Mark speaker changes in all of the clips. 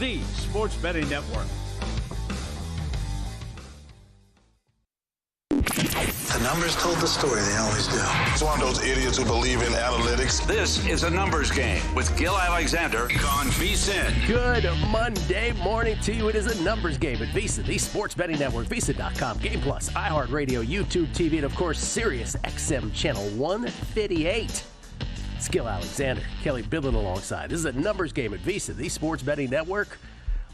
Speaker 1: the Sports Betting Network.
Speaker 2: The numbers told the story, they always do.
Speaker 3: It's one of those idiots who believe in analytics.
Speaker 1: This is a numbers game with Gill Alexander on VSiN.
Speaker 4: Good Monday morning to you. It is a numbers game at VSiN, the Sports Betting Network, VSiN.com, Game Plus, iHeartRadio, YouTube TV, and of course, Sirius XM Channel 158. It's Gill Alexander, Kelly Bidlin alongside. This is a numbers game at VSiN, the Sports Betting Network,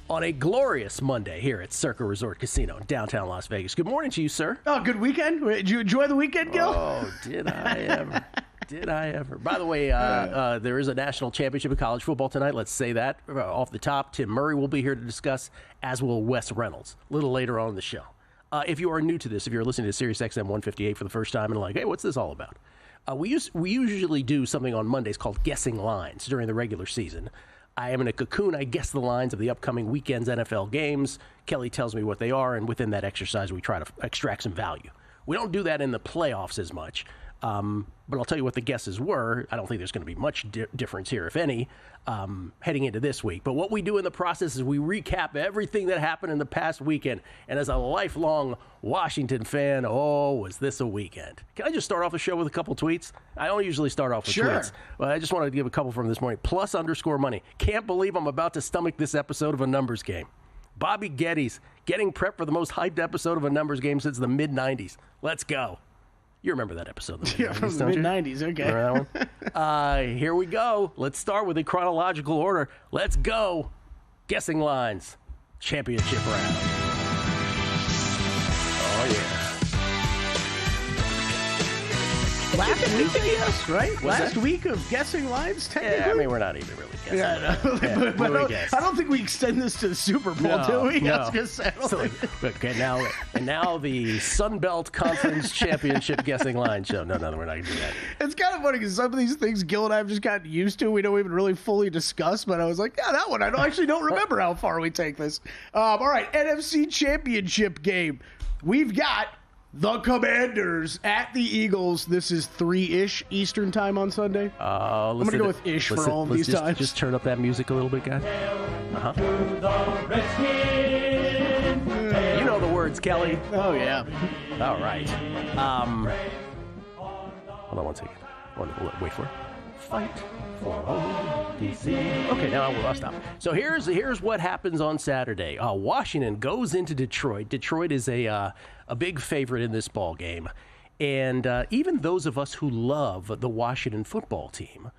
Speaker 4: on a glorious Monday here at Circa Resort Casino in downtown Las Vegas. Good morning to you, sir.
Speaker 5: Oh, good weekend. Did you enjoy the weekend, Gill?
Speaker 4: Oh, did I ever. Did I ever. By the way, there is a national championship of college football tonight. Let's say that off the top. Tim Murray will be here to discuss, as will Wes Reynolds, a little later on in the show. If you are new to this, if you're listening to Sirius XM 158 for the first time and like, hey, what's this all about? We usually do something on Mondays called guessing lines during the regular season. I am in a cocoon. I guess the lines of the upcoming weekend's NFL games. Kelly tells me what they are, and within that exercise, we try to extract some value. We don't do that in the playoffs as much, but I'll tell you what the guesses were. I don't think there's going to be much difference here, if any, heading into this week. But what we do in the process is we recap everything that happened in the past weekend. And as a lifelong Washington fan, was this a weekend? Can I just start off the show with a couple tweets? I don't usually start off with tweets. Well, I just wanted to give a couple from this morning. +_money. Can't believe I'm about to stomach this episode of a numbers game. Bobby Geddes getting prepped for the most hyped episode of a numbers game since the mid-'90s. Let's go. You remember that episode?
Speaker 5: From the mid-'90s, okay.
Speaker 4: Remember that one? Here we go. Let's start with a chronological order. Let's go. Guessing lines. Championship round. Oh, yeah.
Speaker 5: Last week, I guess, right?
Speaker 4: What's
Speaker 5: Last
Speaker 4: that?
Speaker 5: week of guessing lines, technically?
Speaker 4: Yeah, I mean, we're not even really guessing.
Speaker 5: Yeah, I know. But I don't think we extend this to the Super Bowl, do we?
Speaker 4: No.
Speaker 5: I was going to say, I don't think.
Speaker 4: Okay, now the Sun Belt Conference Championship guessing line show. No, we're not going to do that.
Speaker 5: It's kind of funny because some of these things Gill and I have just gotten used to. We don't even really fully discuss, but I was like, yeah, that one. I actually don't remember how far we take this. All right, NFC Championship game. We've got the Commanders at the Eagles. This is 3-ish Eastern time on Sunday. I'm going to go with ish for all of these times.
Speaker 4: Just turn up that music a little bit, guys. You know the words, Kelly.
Speaker 5: Oh, yeah.
Speaker 4: All right. Hold on one second. Wait for it. Fight for DC. Okay, now I'll stop. So here's what happens on Saturday. Washington goes into Detroit. Detroit is a big favorite in this ball game, and even those of us who love the Washington football team,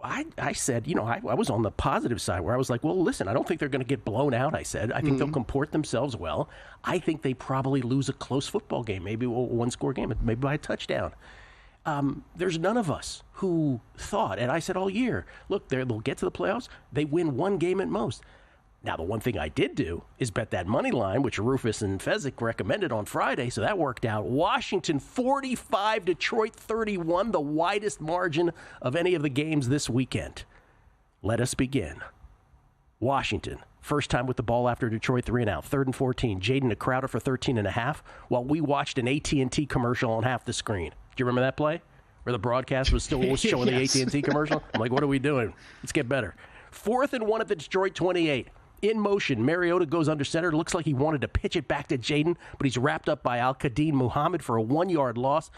Speaker 4: I said, I was on the positive side where I was like, well, listen, I don't think they're going to get blown out. I said, I think they'll comport themselves well. I think they probably lose a close football game, maybe a one-score game, maybe by a touchdown. There's none of us who thought, and I said all year, look, they'll get to the playoffs. They win one game at most. Now, the one thing I did do is bet that money line, which Rufus and Fezzik recommended on Friday, so that worked out. Washington 45, Detroit 31, the widest margin of any of the games this weekend. Let us begin. Washington, first time with the ball after Detroit 3 and out, 3rd and 14. Jaden Crowder for 13.5, while we watched an AT&T commercial on half the screen. Do you remember that play? Where the broadcast was still showing
Speaker 5: Yes.
Speaker 4: the AT&T commercial? I'm like, what are we doing? Let's get better. 4th and 1 at the Detroit 28. In motion, Mariota goes under center. Looks like he wanted to pitch it back to Jaden, but he's wrapped up by Al-Qadim Muhammad for a 1-yard loss.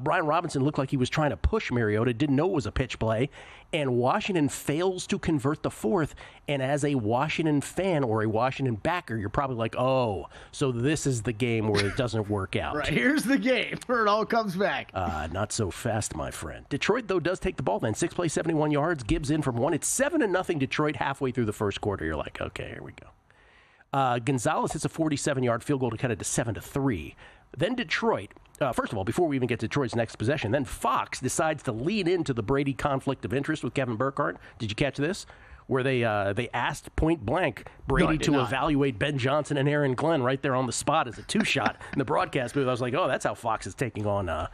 Speaker 4: Brian Robinson looked like he was trying to push Mariota, didn't know it was a pitch play, and Washington fails to convert the 4th. And as a Washington fan or a Washington backer, you're probably like, oh, so this is the game where it doesn't work out.
Speaker 5: Right, here's the game where it all comes back.
Speaker 4: Not so fast, my friend. Detroit, though, does take the ball then. 6 plays, 71 yards. Gibbs in from 1. It's 7-0 Detroit halfway through the first quarter. You're like, okay, here we go. Gonzalez hits a 47-yard field goal to cut it to 7-3. Then Detroit, first of all, before we even get to Detroit's next possession, then Fox decides to lean into the Brady conflict of interest with Kevin Burkhardt. Did you catch this? Where they asked point blank Brady to evaluate Ben Johnson and Aaron Glenn right there on the spot as a 2-shot in the broadcast booth. I was like, oh, that's how Fox is taking on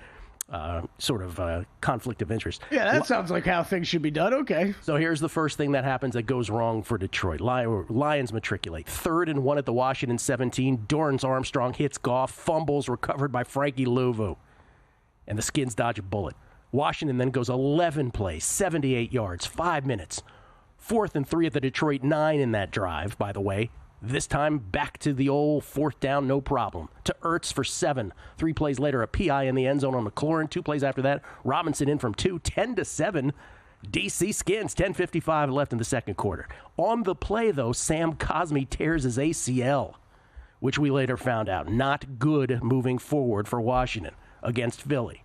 Speaker 4: sort of conflict of interest.
Speaker 5: Yeah, that sounds like how things should be done. Okay.
Speaker 4: So here's the first thing that happens that goes wrong for Detroit. Lions matriculate. 3rd and 1 at the Washington 17. Dorrance Armstrong hits Goff, fumbles, recovered by Frankie Louvu. And the Skins dodge a bullet. Washington then goes 11 plays, 78 yards, 5 minutes. 4th and 3 at the Detroit 9 in that drive, by the way. This time back to the old 4th down, no problem. To Ertz for 7. 3 plays later, a PI in the end zone on McLaurin. 2 plays after that, Robinson in from 2. 10-7. DC Skins, 10:55 left in the second quarter. On the play, though, Sam Cosmi tears his ACL, which we later found out not good moving forward for Washington against Philly.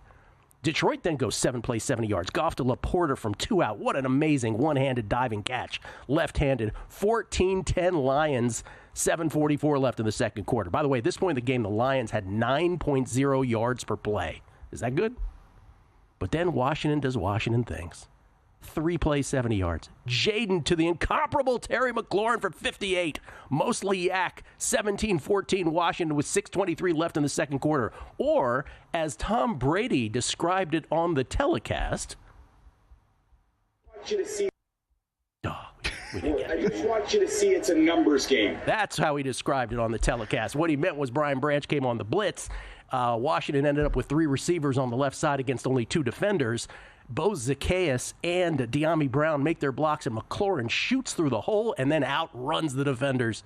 Speaker 4: Detroit then goes 7 plays, 70 yards. Goff to LaPorta from 2 out. What an amazing one-handed diving catch. Left-handed, 14-10 Lions, 7:44 left in the second quarter. By the way, at this point in the game, the Lions had 9.0 yards per play. Is that good? But then Washington does Washington things. 3 plays, 70 yards. Jaden to the incomparable Terry McLaurin for 58. Mostly yak. 17-14 Washington with 6:23 left in the second quarter. Or, as Tom Brady described it on the telecast,
Speaker 6: I just want you to see.
Speaker 4: We didn't get it.
Speaker 6: I just want you to see it's a numbers game.
Speaker 4: That's how he described it on the telecast. What he meant was Brian Branch came on the blitz. Washington ended up with 3 receivers on the left side against only 2 defenders. Bo Zacchaeus and De'Ami Brown make their blocks, and McLaurin shoots through the hole and then outruns the defenders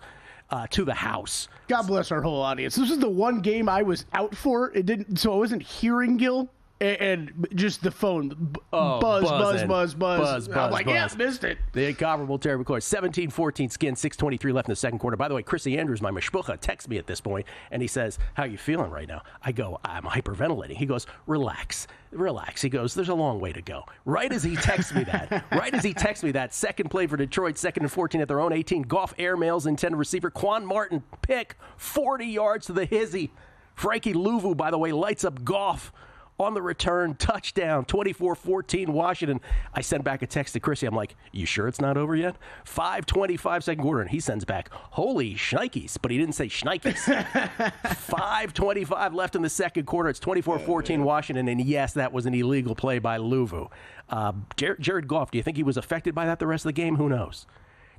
Speaker 4: to the house.
Speaker 5: God bless our whole audience. This is the one game I was out for. It didn't, so I wasn't hearing Gill. And just the phone, buzz. I'm like, yeah, missed it.
Speaker 4: The incomparable Terry McLaurin, 17-14 Skin, 6:23 left in the second quarter. By the way, Chrissy Andrews, my mishpucha, texts me at this point, and he says, how you feeling right now? I go, I'm hyperventilating. He goes, relax. He goes, there's a long way to go. Right as he texts me that, second play for Detroit, 2nd and 14 at their own 18. Goff airmails intended receiver. Quan Martin pick, 40 yards to the hizzy. Frankie Louvu, by the way, lights up Goff. On the return, touchdown, 24-14 Washington. I sent back a text to Chrissy. I'm like, you sure it's not over yet? 5:25 second quarter, and he sends back, holy shnikes, but he didn't say shnikes. 5:25 left in the second quarter. It's 24-14 Washington, and yes, that was an illegal play by Louvu. Jared Goff, do you think he was affected by that the rest of the game? Who knows?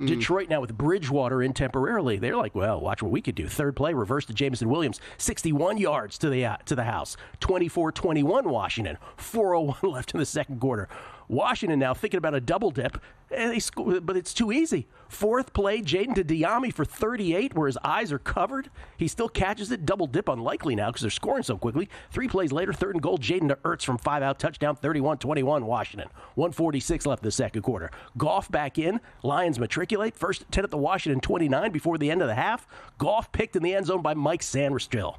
Speaker 4: Detroit now with Bridgewater in temporarily. They're like, well, watch what we could do. Third play, reverse to Jameson Williams, 61 yards to the house. 24-21 Washington. 4:01 left in the second quarter. Washington now thinking about a double dip, and they score, but it's too easy. 4th play, Jaden to De'Ami for 38, where his eyes are covered. He still catches it. Double dip unlikely now because they're scoring so quickly. 3 plays later, 3rd and goal, Jaden to Ertz from 5 out, touchdown, 31-21 Washington. 1:46 left in the second quarter. Goff back in. Lions matriculate. First 10 at the Washington 29 before the end of the half. Goff picked in the end zone by Mike Sanderstill.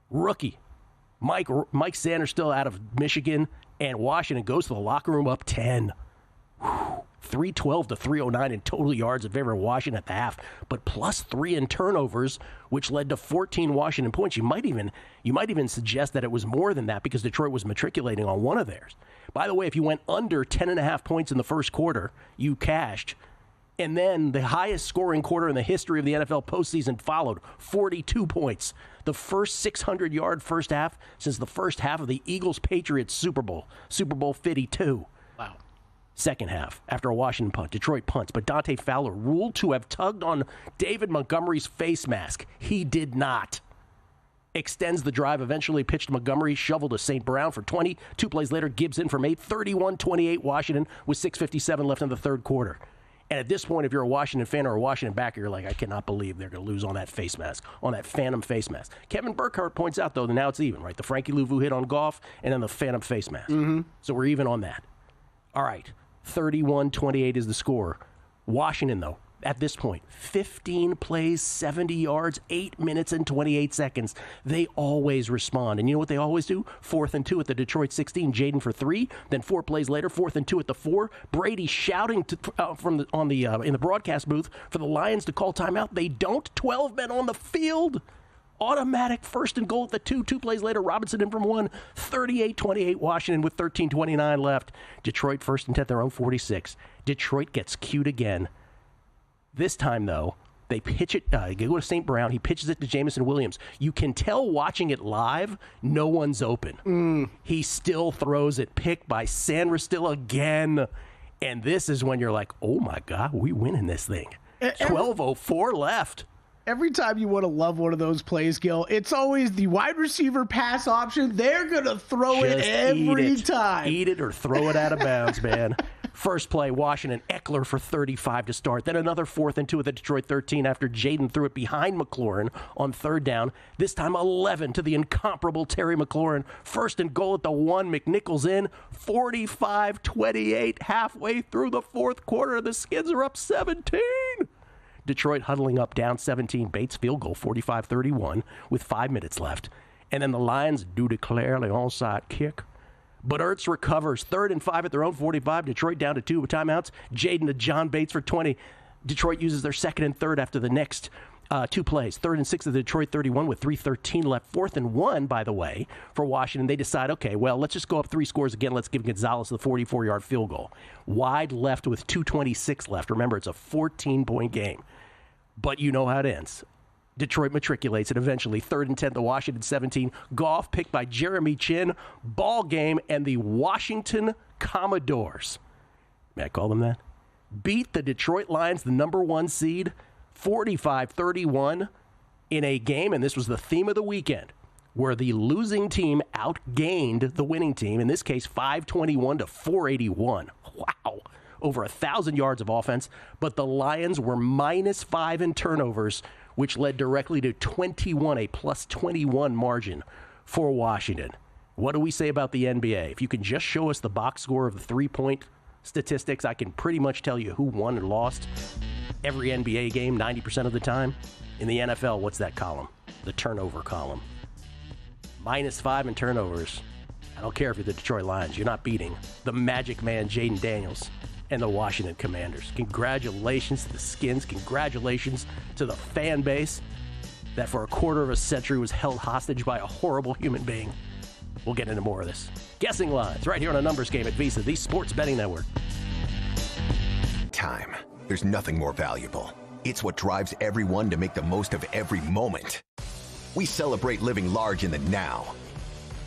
Speaker 4: Rookie. Mike Sanderstill out of Michigan, and Washington goes to the locker room up 10. 312 to 309 in total yards in favor of Washington at the half, but plus 3 in turnovers, which led to 14 Washington points. You might even suggest that it was more than that because Detroit was matriculating on one of theirs. By the way, if you went under 10.5 points in the first quarter, you cashed. And then the highest scoring quarter in the history of the NFL postseason followed, 42 points. The first 600-yard first half since the first half of the Eagles-Patriots Super Bowl 52.
Speaker 5: Wow.
Speaker 4: Second half, after a Washington punt, Detroit punts, but Dante Fowler ruled to have tugged on David Montgomery's face mask. He did not. Extends the drive, eventually pitched to Montgomery, shoveled to St. Brown for 20. 2 plays later, Gibbs in from 8, 31-28 Washington with 6:57 left in the third quarter. And at this point, if you're a Washington fan or a Washington backer, you're like, I cannot believe they're going to lose on that face mask, on that phantom face mask. Kevin Burkhardt points out, though, that now it's even, right? The Frankie Louvu hit on Goff and then the phantom face mask. Mm-hmm. So we're even on that. All right, 31-28 is the score. Washington, though, at this point, 15 plays, 70 yards, 8 minutes and 28 seconds. They always respond. And you know what they always do? 4th and 2 at the Detroit 16, Jaden for 3. Then 4 plays later, 4th and 2 at the 4. Brady shouting in the broadcast booth for the Lions to call timeout. They don't. 12 men on the field. Automatic 1st and goal at the 2. 2 plays later, Robinson in from 1. 38-28 Washington with 13:29 left. Detroit 1st and 10 at their own 46. Detroit gets cued again. This time, though, they pitch it. They go to St. Brown. He pitches it to Jameson Williams. You can tell watching it live, no one's open. He still throws it. Picked by Sanderstill again. And this is when you're like, oh, my God, we winning this thing. 12:04 left.
Speaker 5: Every time you want to love one of those plays, Gill, it's always the wide receiver pass option. They're going to throw it every time.
Speaker 4: Eat it or throw it out of bounds, man. First play, Washington, Eckler for 35 to start. Then another 4th and 2 at the Detroit 13 after Jaden threw it behind McLaurin on 3rd down. This time 11 to the incomparable Terry McLaurin. 1st and goal at the 1. McNichols in. 45-28 halfway through the 4th quarter. The Skids are up 17. Detroit huddling up down 17. Bates field goal 45-31 with 5 minutes left. And then the Lions do declare the onside kick. But Ertz recovers. 3rd and 5 at their own 45. Detroit down to 2 with timeouts. Jaden to John Bates for 20. Detroit uses their 2nd and 3rd after the next 2 plays. 3rd and 6 at the Detroit 31 with 3:13 left. 4th and 1, by the way, for Washington. They decide, okay, well, let's just go up 3 scores again. Let's give Gonzalez the 44-yard field goal. Wide left with 2:26 left. Remember, it's a 14-point game. But you know how it ends. Detroit matriculates it eventually. 3rd and 10 to Washington 17. Goff picked by Jeremy Chin. Ball game, and the Washington Commodores, may I call them that, beat the Detroit Lions, the number 1 seed, 45-31 in a game, and this was the theme of the weekend, where the losing team outgained the winning team, in this case 521 to 481. Wow. Over 1,000 yards of offense, but the Lions were -5 in turnovers, which led directly to 21, a plus 21 margin for Washington. What do we say about the NBA? If you can just show us the box score of the 3-point statistics, I can pretty much tell you who won and lost every NBA game 90% of the time. In the NFL, what's that column? The turnover column. -5 in turnovers. I don't care if you're the Detroit Lions. You're not beating the Magic Man, Jaden Daniels, and the Washington Commanders. Congratulations to the Skins. Congratulations to the fan base that for a quarter of a century was held hostage by a horrible human being. We'll get into more of this. Guessing lines right here on A Numbers Game at VSiN, the Sports Betting Network.
Speaker 7: Time. There's nothing more valuable. It's what drives everyone to make the most of every moment. We celebrate living large in the now.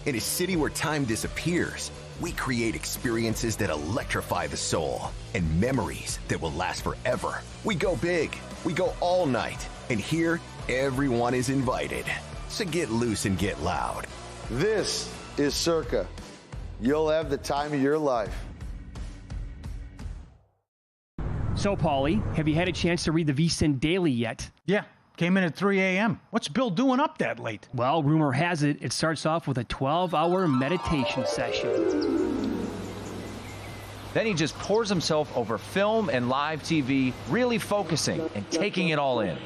Speaker 7: In a city where time disappears, we create experiences that electrify the soul and memories that will last forever. We go big, we go all night, and here, everyone is invited. So get loose and get loud.
Speaker 8: This is Circa. You'll have the time of your life.
Speaker 9: So, Paulie, have you had a chance to read the VSiN Daily yet?
Speaker 10: Yeah. Came in at 3 a.m. What's Bill doing up that late?
Speaker 9: Well, rumor has it, it starts off with a 12-hour meditation session.
Speaker 11: Then he just pours himself over film and live TV, really focusing and taking it all in.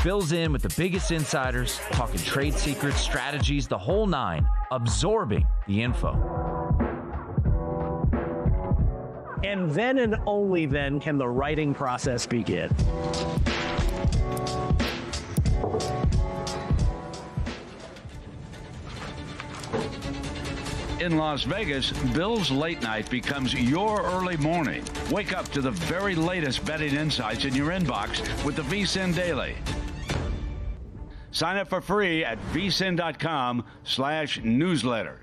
Speaker 11: Bill's in with the biggest insiders, talking trade secrets, strategies, the whole nine, absorbing the info.
Speaker 12: And then and only then can the writing process begin.
Speaker 13: In Las Vegas, Bill's late night becomes your early morning. Wake up to the very latest betting insights in your inbox with the VSiN Daily. Sign up for free at vsin.com/newsletter.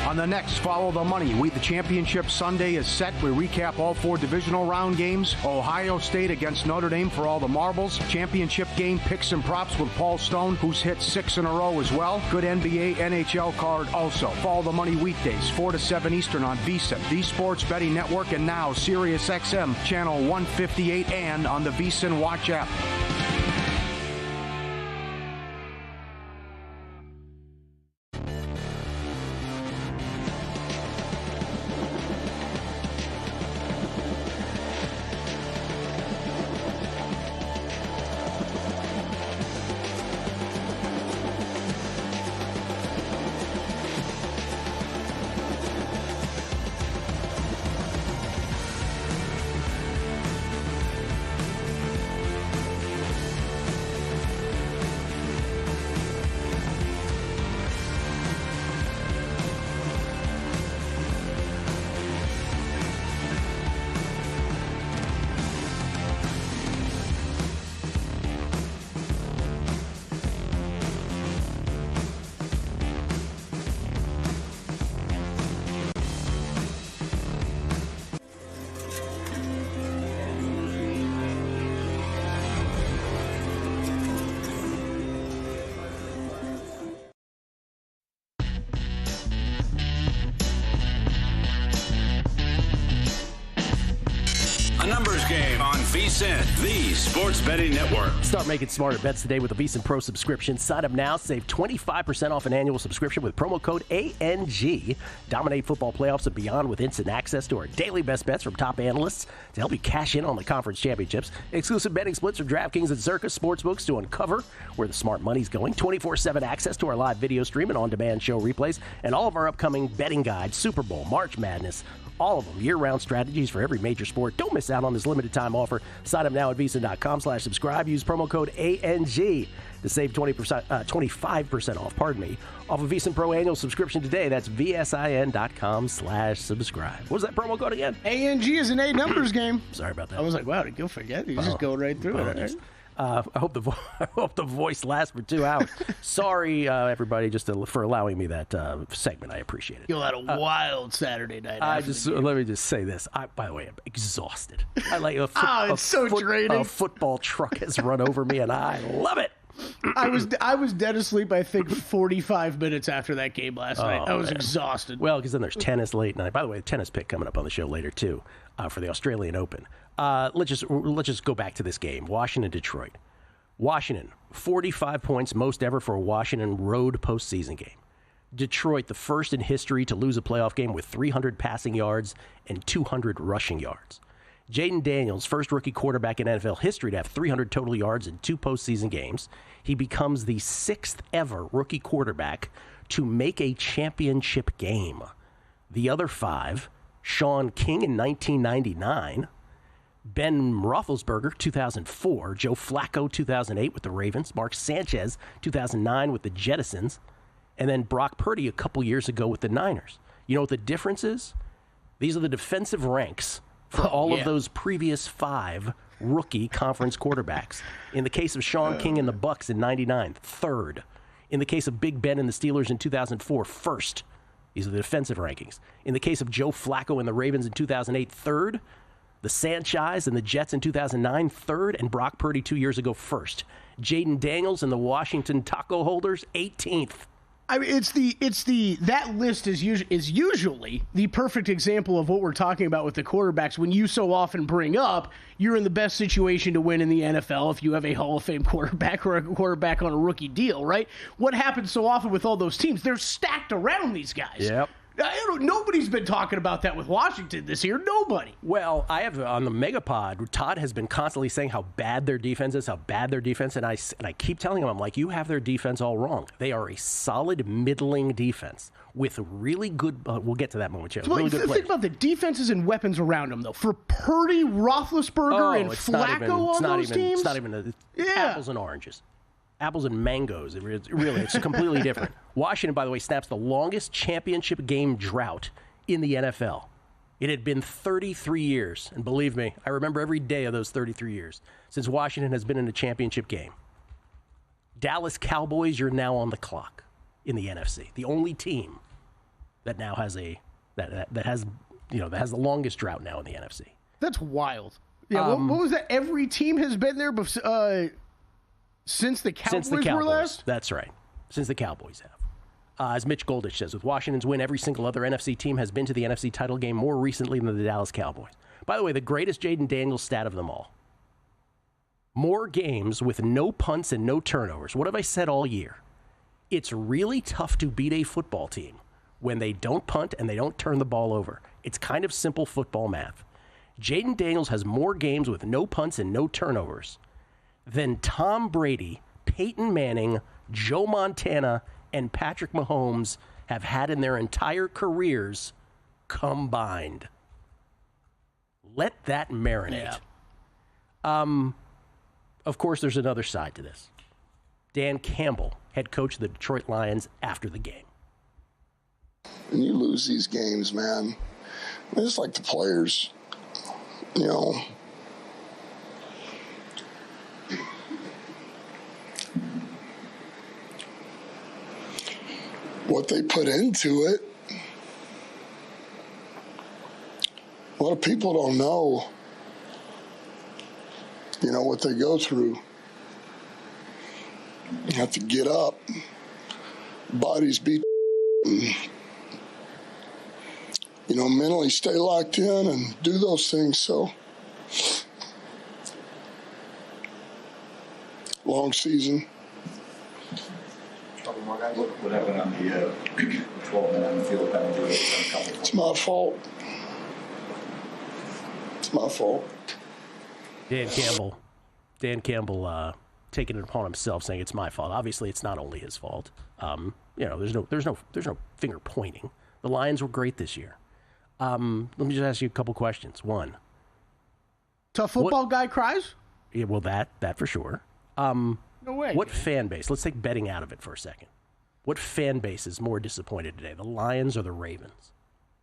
Speaker 14: On the next Follow the Money, We the Championship Sunday is set. We recap all 4 divisional round games. Ohio State against Notre Dame for all the marbles. Championship game picks and props with Paul Stone, who's hit 6 in a row as well. Good NBA, NHL card also. Follow the Money weekdays, 4 to 7 Eastern on VSiN, the Sports Betting Network, and now Sirius XM, channel 158, and on the VSiN Watch app.
Speaker 1: Numbers Game on VSiN, the sports betting network.
Speaker 4: Start making smarter bets today with a VSiN Pro subscription. Sign up now. Save 25% off an annual subscription with promo code ANG. Dominate football playoffs and beyond with instant access to our daily best bets from top analysts to help you cash in on the conference championships. Exclusive betting splits from DraftKings and Circa Sportsbooks to uncover where the smart money's going. 24/7 access to our live video stream and on-demand show replays. And all of our upcoming betting guides, Super Bowl, March Madness, all of them, year-round strategies for every major sport. Don't miss out on this limited-time offer. Sign up now at VSiN.com/subscribe. Use promo code ANG to save 25% off, off a VSiN Pro annual subscription today. That's VSIN.com/subscribe. What was that promo code again?
Speaker 5: ANG is an A numbers game.
Speaker 4: Sorry about that.
Speaker 5: I was like, wow, did Gill forget? He's just going right through it. Right?
Speaker 4: I hope the voice lasts for 2 hours. Sorry, everybody, for allowing me that segment. I appreciate it.
Speaker 5: Gill had a wild Saturday night.
Speaker 4: Let me just say this. By the way, I'm exhausted. I like
Speaker 5: it's so draining.
Speaker 4: A football truck has run over me, and I love it.
Speaker 5: I was dead asleep, I think, 45 minutes after that game last night. I was exhausted.
Speaker 4: Well, because then there's tennis late night. By the way, tennis pick coming up on the show later, too, for the Australian Open. Let's just go back to this game. Washington-Detroit. Washington, 45 points, most ever for a Washington road postseason game. Detroit, the first in history to lose a playoff game with 300 passing yards and 200 rushing yards. Jaden Daniels, first rookie quarterback in NFL history to have 300 total yards in 2 postseason games. He becomes the 6th ever rookie quarterback to make a championship game. The other 5, Sean King in 1999, Ben Roethlisberger, 2004, Joe Flacco, 2008 with the Ravens, Mark Sanchez, 2009 with the Jettisons, and then Brock Purdy a couple years ago with the Niners. You know what the difference is? These are the defensive ranks for all of those previous 5 rookie conference quarterbacks. In the case of Sean King and the Bucs in 99, 3rd. In the case of Big Ben and the Steelers in 2004, 1st. These are the defensive rankings. In the case of Joe Flacco and the Ravens in 2008, 3rd. The Sanchez and the Jets in 2009, 3rd. And Brock Purdy 2 years ago, 1st. Jaden Daniels and the Washington Taco Holders, 18th.
Speaker 5: I mean, that list is usually the perfect example of what we're talking about with the quarterbacks. When you so often bring up, you're in the best situation to win in the NFL if you have a Hall of Fame quarterback or a quarterback on a rookie deal, right? What happens so often with all those teams? They're stacked around these guys.
Speaker 4: Yep.
Speaker 5: Nobody's been talking about that with Washington this year. Nobody.
Speaker 4: Well, I have on the Megapod, Todd has been constantly saying how bad their defense is, and I keep telling him, I'm like, you have their defense all wrong. They are a solid, middling defense with really good. We'll get to that momentarily.
Speaker 5: Well,
Speaker 4: really good players.
Speaker 5: Think about the defenses and weapons around them, though. For Purdy, Roethlisberger, and Flacco on those teams,
Speaker 4: it's not even apples and oranges. Apples and mangoes. It's completely different. Washington, by the way, snaps the longest championship game drought in the NFL. It had been 33 years, and believe me, I remember every day of those 33 years since Washington has been in a championship game. Dallas Cowboys, you're now on the clock in the NFC. The only team that now has that has the longest drought now in the NFC.
Speaker 5: That's wild. Yeah, what was that? Every team has been there since the Cowboys were last?
Speaker 4: That's right. Since the Cowboys have. As Mitch Goldich says, with Washington's win, every single other NFC team has been to the NFC title game more recently than the Dallas Cowboys. By the way, the greatest Jaden Daniels stat of them all. More games with no punts and no turnovers. What have I said all year? It's really tough to beat a football team when they don't punt and they don't turn the ball over. It's kind of simple football math. Jaden Daniels has more games with no punts and no turnovers than Tom Brady, Peyton Manning, Joe Montana, and Patrick Mahomes have had in their entire careers combined. Let that marinate. Yeah. Of course, there's another side to this. Dan Campbell, head coach of the Detroit Lions, after the game.
Speaker 3: When you lose these games, man, it's like the players, what they put into it. A lot of people don't know, what they go through. You have to get up, bodies beat, mentally stay locked in and do those things. So long season.
Speaker 15: What happened on the 12 men on the field penalty?
Speaker 3: It's my fault. It's my fault.
Speaker 4: Dan Campbell taking it upon himself, saying it's my fault. Obviously, it's not only his fault. There's no finger pointing. The Lions were great this year. Let me just ask you a couple questions. One,
Speaker 5: tough football guy cries?
Speaker 4: Yeah, well, that for sure.
Speaker 5: No way.
Speaker 4: What fan base? Let's take betting out of it for a second. What fan base is more disappointed today, the Lions or the Ravens?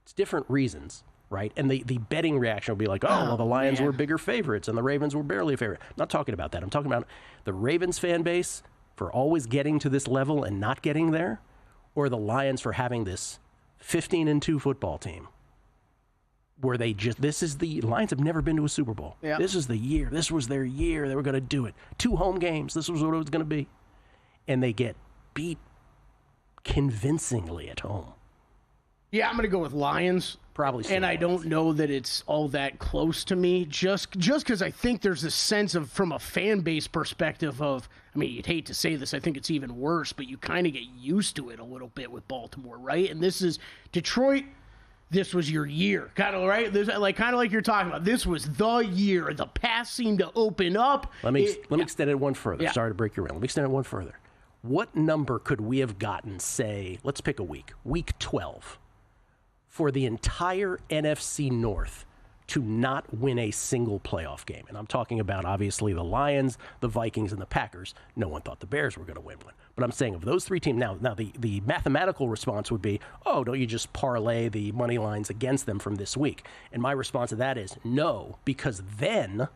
Speaker 4: It's different reasons, right? And the betting reaction will be like, the Lions were bigger favorites and the Ravens were barely a favorite. I'm not talking about that. I'm talking about the Ravens fan base for always getting to this level and not getting there, or the Lions for having this 15-2 football team where the Lions have never been to a Super Bowl.
Speaker 5: Yeah.
Speaker 4: This is the year. This was their year. They were going to do it. 2 home games. This was what it was going to be. And they get beat convincingly at home.
Speaker 5: Yeah, I'm going to go with Lions.
Speaker 4: Probably so.
Speaker 5: And I don't know that it's all that close to me, just because I think there's a sense of, from a fan base perspective of, I mean, you'd hate to say this, I think it's even worse, but you kind of get used to it a little bit with Baltimore, right? And this is Detroit. This was your year, kind of, right? Kind of like you're talking about. This was the year. The pass seemed to open up.
Speaker 4: Let me extend it one further.
Speaker 5: Yeah.
Speaker 4: Sorry to break your rhythm. Let me extend it one further. What number could we have gotten, say, let's pick a week 12, for the entire NFC North to not win a single playoff game? And I'm talking about, obviously, the Lions, the Vikings, and the Packers. No one thought the Bears were going to win one. But I'm saying of those 3 teams, now the mathematical response would be, don't you just parlay the money lines against them from this week? And my response to that is no, because then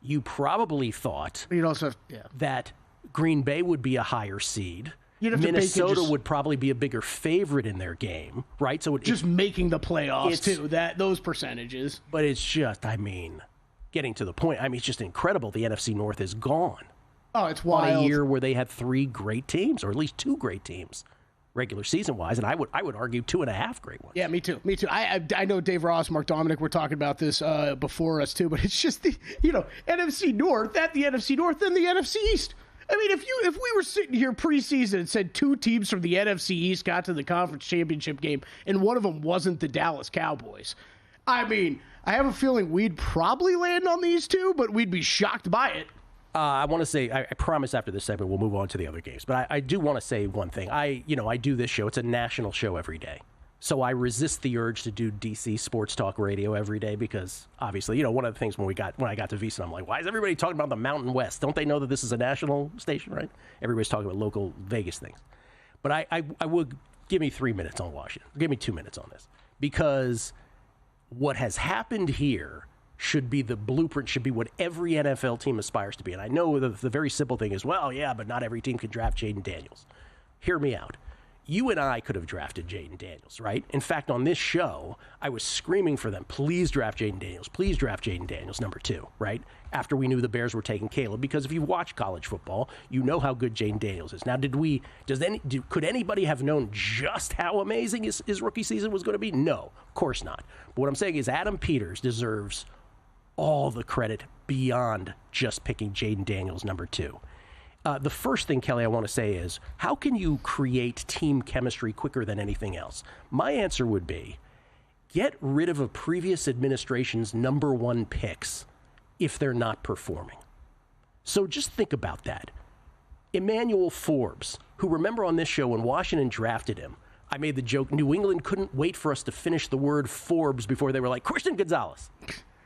Speaker 4: you probably thought that Green Bay would be a higher seed. Minnesota would probably be a bigger favorite in their game, right? So
Speaker 5: making the playoffs too. Those percentages.
Speaker 4: But it's just, getting to the point. It's just incredible. The NFC North is gone.
Speaker 5: Oh, it's wild.
Speaker 4: On a year where they had 3 great teams, or at least 2 great teams, regular season wise, and I would argue 2.5 great ones.
Speaker 5: Yeah, me too. I know Dave Ross, Mark Dominic were talking about this before us too, but it's just the NFC North, the NFC North, then the NFC East. If we were sitting here preseason and said 2 teams from the NFC East got to the conference championship game and one of them wasn't the Dallas Cowboys, I have a feeling we'd probably land on these 2, but we'd be shocked by it.
Speaker 4: I want to say, I promise after this segment we'll move on to the other games, but I do want to say one thing. I do this show. It's a national show every day. So I resist the urge to do DC sports talk radio every day because obviously, one of the things when I got to VSiN, I'm like, why is everybody talking about the Mountain West? Don't they know that this is a national station, right? Everybody's talking about local Vegas things. But I would give me 3 minutes on Washington. Give me 2 minutes on this, because what has happened here should be the blueprint, should be what every NFL team aspires to be. And I know the very simple thing is, but not every team can draft Jaden Daniels. Hear me out. You and I could have drafted Jaden Daniels, right? In fact, on this show, I was screaming for them, please draft Jaden Daniels. Please draft Jaden Daniels, number 2, right? After we knew the Bears were taking Caleb. Because if you watch college football, you know how good Jaden Daniels is. Now, could anybody have known just how amazing his rookie season was going to be? No, of course not. But what I'm saying is Adam Peters deserves all the credit beyond just picking Jaden Daniels, number 2. The first thing, Kelly, I want to say is, how can you create team chemistry quicker than anything else? My answer would be, get rid of a previous administration's number 1 picks if they're not performing. So just think about that. Emmanuel Forbes, who, remember on this show when Washington drafted him, I made the joke, New England couldn't wait for us to finish the word Forbes before they were like, Christian Gonzalez.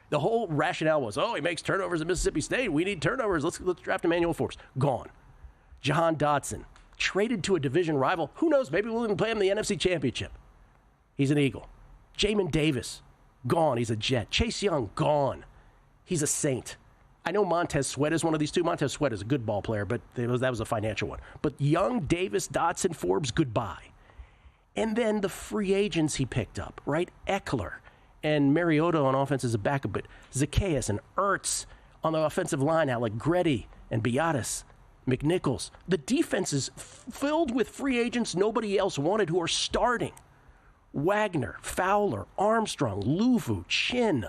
Speaker 4: The whole rationale was, he makes turnovers at Mississippi State. We need turnovers. Let's draft Emmanuel Forbes. Gone. Jahan Dotson, traded to a division rival. Who knows? Maybe we'll even play him in the NFC Championship. He's an Eagle. Jamin Davis, gone. He's a Jet. Chase Young, gone. He's a Saint. I know Montez Sweat is one of these 2. Montez Sweat is a good ball player, but that was a financial one. But Young, Davis, Dotson, Forbes, goodbye. And then the free agents he picked up, right? Eckler. And Mariota on offense as a backup, but Zacchaeus and Ertz on the offensive line now, like Greddy and Biadasz, McNichols. The defense is filled with free agents nobody else wanted who are starting. Wagner, Fowler, Armstrong, Luvu, Chin.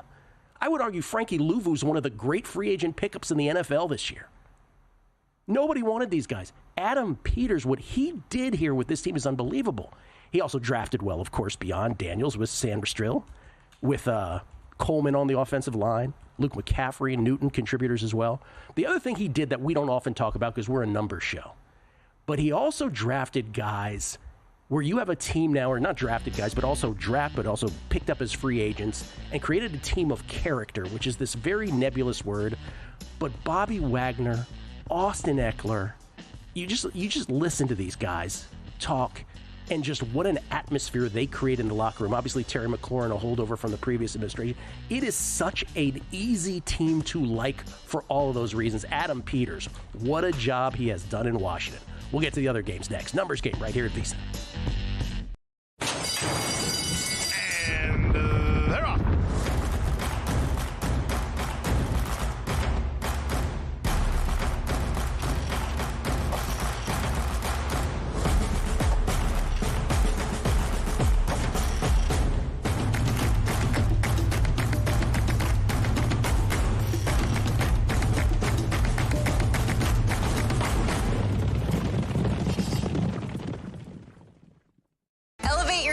Speaker 4: I would argue Frankie Luvu is one of the great free agent pickups in the NFL this year. Nobody wanted these guys. Adam Peters, what he did here with this team is unbelievable. He also drafted well, of course, beyond Daniels with Sam Strill, with Coleman on the offensive line, Luke McCaffrey and Newton contributors as well. The other thing he did that we don't often talk about because we're a numbers show, but he also drafted guys where you have a team now, or not drafted guys, but also picked up as free agents and created a team of character, which is this very nebulous word. But Bobby Wagner, Austin Eckler, you just listen to these guys talk and just what an atmosphere they create in the locker room. Obviously, Terry McLaurin, a holdover from the previous administration. It is such an easy team to like for all of those reasons. Adam Peters, what a job he has done in Washington. We'll get to the other games next. Numbers game right here at VSiN.
Speaker 10: And they're off.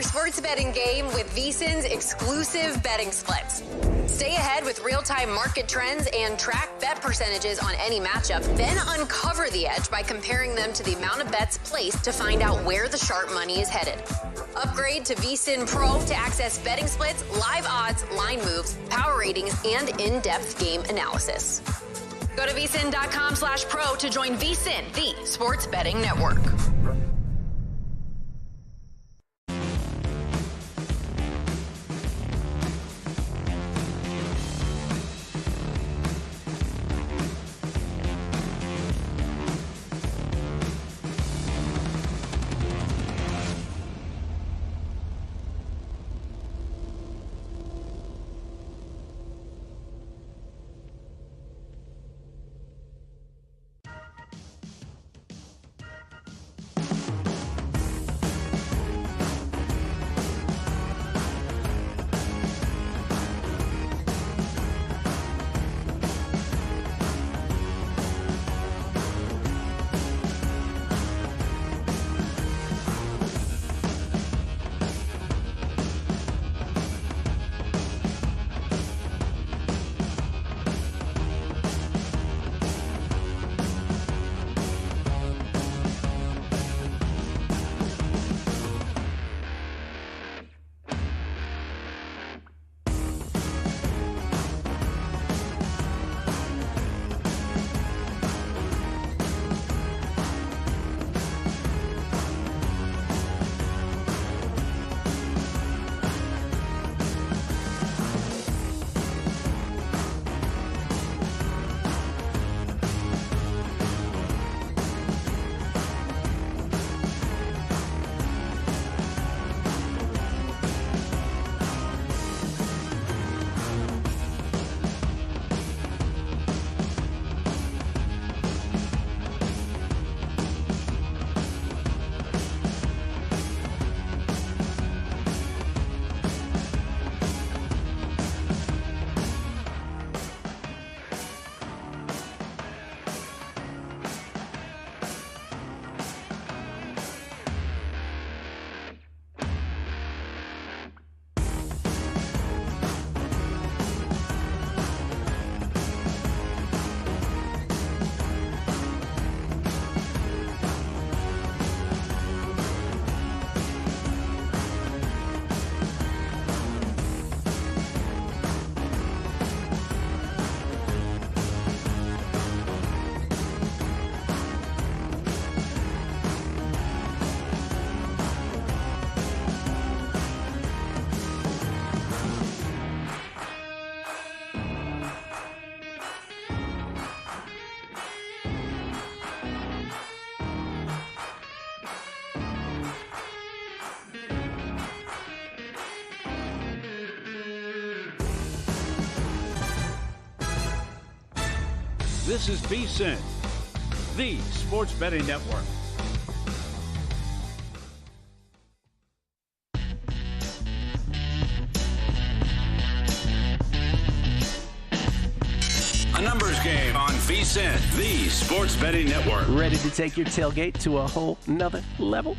Speaker 16: Sports betting game with VSiN's exclusive betting splits. Stay ahead with real-time market trends and track bet percentages on any matchup. Then uncover the edge by comparing them to the amount of bets placed to find out where the sharp money is headed. Upgrade to VSiN Pro to access betting splits, live odds, line moves, power ratings, and in-depth game analysis. Go to VSiN.com/pro to join VSiN, the sports betting network.
Speaker 13: This is VSiN, the sports betting network.
Speaker 1: A numbers game on VSiN. VSiN, the sports betting network.
Speaker 4: Ready to take your tailgate to a whole nother level?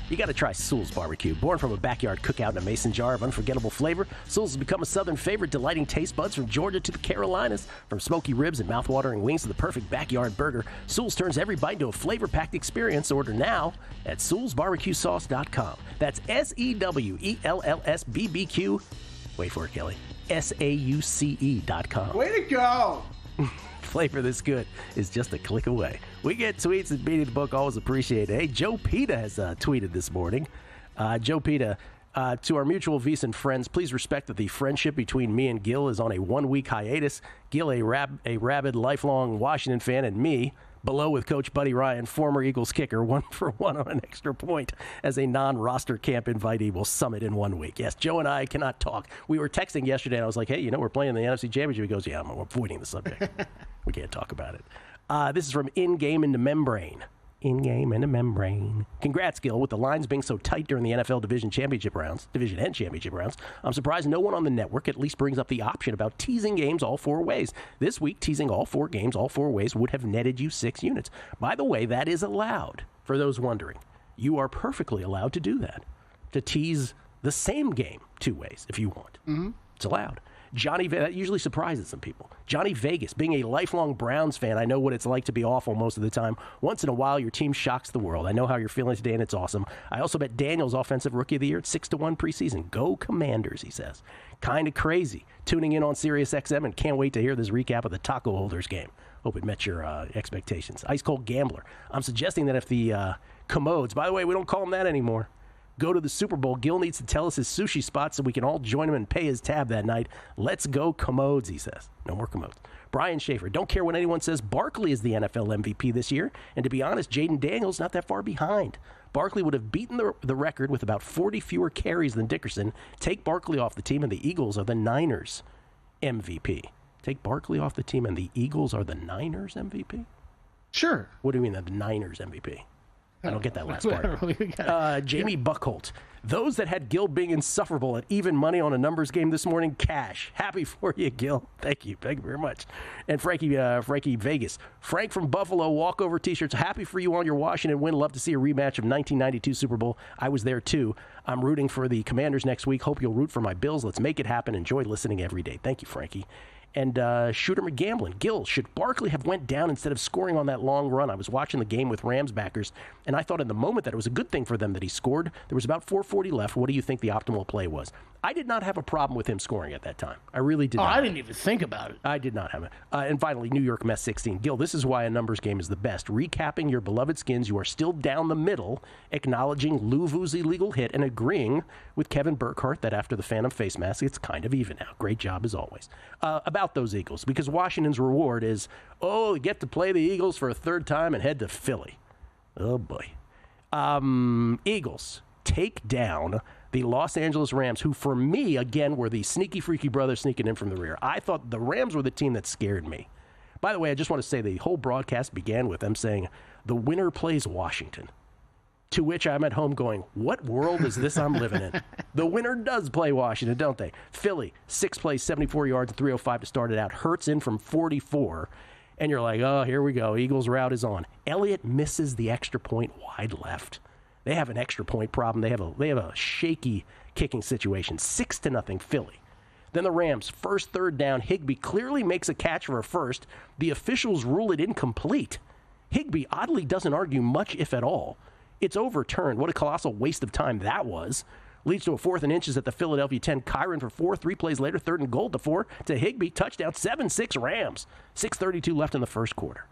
Speaker 4: You got to try Sewell's Barbecue. Born from a backyard cookout in a mason jar of unforgettable flavor, Sewell's has become a Southern favorite, delighting taste buds from Georgia to the Carolinas. From smoky ribs and mouth-watering wings to the perfect backyard burger, Sewell's turns every bite into a flavor-packed experience. Order now at SewellsBarbecueSauce.com. That's SEWELLSBBQ. Wait for it, Kelly. SAUCE.com.
Speaker 5: Way to go!
Speaker 4: Flavor this good is just a click away. We get tweets at Beating the Book, always appreciate it. Hey, Joe Pita has tweeted this morning. Joe Pita, to our mutual VSiN friends, please respect that the friendship between me and Gill is on a one-week hiatus. Gill, a rabid, lifelong Washington fan, and me, below with Coach Buddy Ryan, former Eagles kicker, 1-for-1 on an extra point as a non-roster camp invitee, will summit in 1 week. Yes, Joe and I cannot talk. We were texting yesterday, and I was like, hey, we're playing the NFC Championship. He goes, yeah, I'm avoiding the subject. We can't talk about it. This is from In-Game in the Membrane. In-game in the membrane. Congrats, Gill, with the lines being so tight during the NFL Division and Championship rounds. I'm surprised no one on the network at least brings up the option about teasing games all 4 ways. This week, teasing all 4 games all 4 ways would have netted you 6 units. By the way, that is allowed, for those wondering. You are perfectly allowed to do that, to tease the same game 2 ways if you want. Mm-hmm. It's allowed. That usually surprises some people. Johnny Vegas, being a lifelong Browns fan, I know what it's like to be awful most of the time. Once in a while, your team shocks the world. I know how you're feeling today, and it's awesome. I also bet Daniels Offensive Rookie of the Year at 6-1 preseason. Go Commanders, he says. Kind of crazy. Tuning in on Sirius XM and can't wait to hear this recap of the Taco Holders game. Hope it met your expectations. Ice Cold Gambler. I'm suggesting that if the Commodes, by the way, we don't call them that anymore, go to the Super Bowl, Gill needs to tell us his sushi spot so we can all join him and pay his tab that night. Let's go Commodes, he says. No more Commodes. Brian Schaefer, don't care when anyone says Barkley is the NFL MVP this year. And to be honest, Jaden Daniels not that far behind. Barkley would have beaten the record with about 40 fewer carries than Dickerson. Take Barkley off the team and the Eagles are the Niners MVP. Take Barkley off the team and the Eagles are the Niners MVP?
Speaker 5: Sure.
Speaker 4: What do you mean the Niners MVP? I don't get that last part. Jamie Buckholt. Those that had Gill being insufferable at even money on a numbers game this morning, cash. Happy for you, Gill. Thank you. Thank you very much. And Frankie Vegas. Frank from Buffalo, walkover T-shirts. Happy for you on your Washington win. Love to see a rematch of 1992 Super Bowl. I was there, too. I'm rooting for the Commanders next week. Hope you'll root for my Bills. Let's make it happen. Enjoy listening every day. Thank you, Frankie. And Shooter McGamblin. Gill, should Barkley have went down instead of scoring on that long run? I was watching the game with Rams backers, and I thought in the moment that it was a good thing for them that he scored. There was about 4:40 left. What do you think the optimal play was? I did not have a problem with him scoring at that time. I really did not.
Speaker 5: I didn't even think about it.
Speaker 4: I did not have it. And finally, New York Mess 16. Gill, this is why a numbers game is the best. Recapping your beloved Skins, you are still down the middle, acknowledging Lou Vu's illegal hit and agreeing with Kevin Burkhardt that after the Phantom face mask, it's kind of even now. Great job as always. About those Eagles, because Washington's reward is, you get to play the Eagles for a 3rd time and head to Philly. Oh, boy. Eagles take down the Los Angeles Rams, who, for me, again, were the sneaky, freaky brothers sneaking in from the rear. I thought the Rams were the team that scared me. By the way, I just want to say the whole broadcast began with them saying, the winner plays Washington. To which I'm at home going, what world is this I'm living in? The winner does play Washington, don't they? Philly, 6 plays, 74 yards, and 305 to start it out. Hurts in from 44. And you're like, oh, here we go. Eagles' route is on. Elliott misses the extra point wide left. They have an extra point problem. They have a shaky kicking situation. 6-0 Philly. Then the Rams, 3rd down. Higbee clearly makes a catch for a first. The officials rule it incomplete. Higbee oddly doesn't argue much, if at all. It's overturned. What a colossal waste of time that was. Leads to a 4th and inches at the Philadelphia 10. Kyron for 4. 3 plays later, 3rd and goal to 4. To Higbee, touchdown, 7-6 Rams. 6:32 left in the first quarter.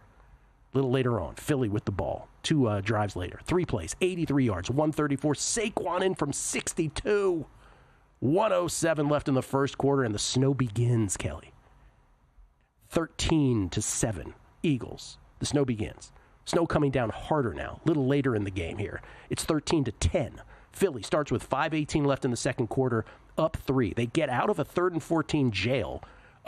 Speaker 4: A little later on, Philly with the ball. 2 drives later. 3 plays, 83 yards, 134. Saquon in from 62. 107 left in the first quarter, and the snow begins, Kelly. 13-7, Eagles. The snow begins. Snow coming down harder now, a little later in the game here. It's 13-10. Philly starts with 5:18 left in the second quarter, up 3. They get out of a 3rd and 14 jail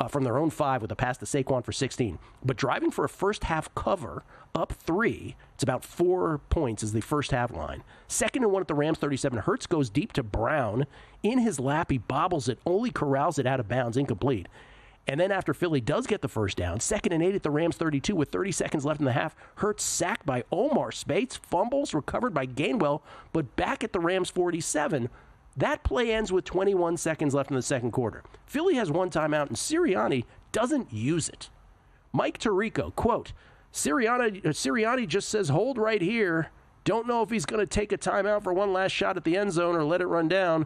Speaker 4: from their own 5 with a pass to Saquon for 16. But driving for a first-half cover, up 3. It's about 4 points is the first-half line. 2nd and 1 at the Rams, 37. Hurts goes deep to Brown. In his lap, he bobbles it, only corrals it out of bounds, incomplete. And then after Philly does get the first down, 2nd and 8 at the Rams 32 with 30 seconds left in the half. Hurts sacked by Omar Speights, fumbles recovered by Gainwell, but back at the Rams 47. That play ends with 21 seconds left in the second quarter. Philly has one timeout, and Sirianni doesn't use it. Mike Tirico, quote, Sirianni just says, hold right here. Don't know if he's going to take a timeout for one last shot at the end zone or let it run down,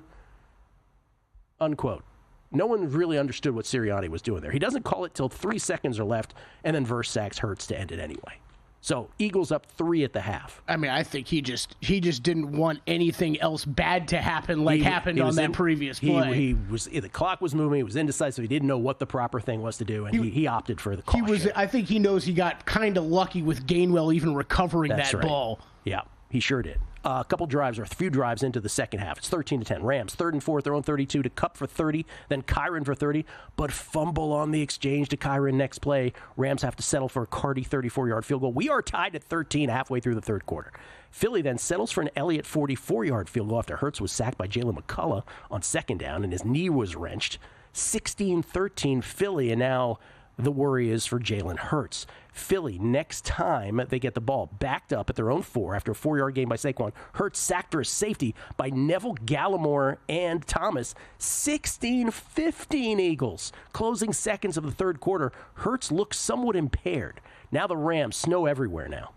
Speaker 4: unquote. No one really understood what Sirianni was doing there. He doesn't call it till 3 seconds are left, and then Verse sacks Hurts to end it anyway. So Eagles up 3 at the half.
Speaker 5: I mean, I think he just didn't want anything else bad to happen happened on that previous play.
Speaker 4: The clock was moving. He was indecisive. He didn't know what the proper thing was to do, and he opted for the caution.
Speaker 5: I think he knows he got kind of lucky with Gainwell even recovering that ball.
Speaker 4: Yeah, he sure did. A few drives into the second half. It's 13-10. Rams, 3rd and 4, their own 32 to Kupp for 30, then Kyren for 30, but fumble on the exchange to Kyren next play. Rams have to settle for a Carty 34-yard field goal. We are tied at 13 halfway through the third quarter. Philly then settles for an Elliott 44-yard field goal after Hurts was sacked by Jalen McCullough on 2nd down, and his knee was wrenched. 16-13 Philly, and now the worry is for Jalen Hurts. Philly, next time they get the ball backed up at their own 4 after a 4-yard gain by Saquon. Hurts sacked for a safety by Neville Gallimore and Thomas. 16-15 Eagles. Closing seconds of the third quarter, Hurts looks somewhat impaired. Now the Rams, snow everywhere now.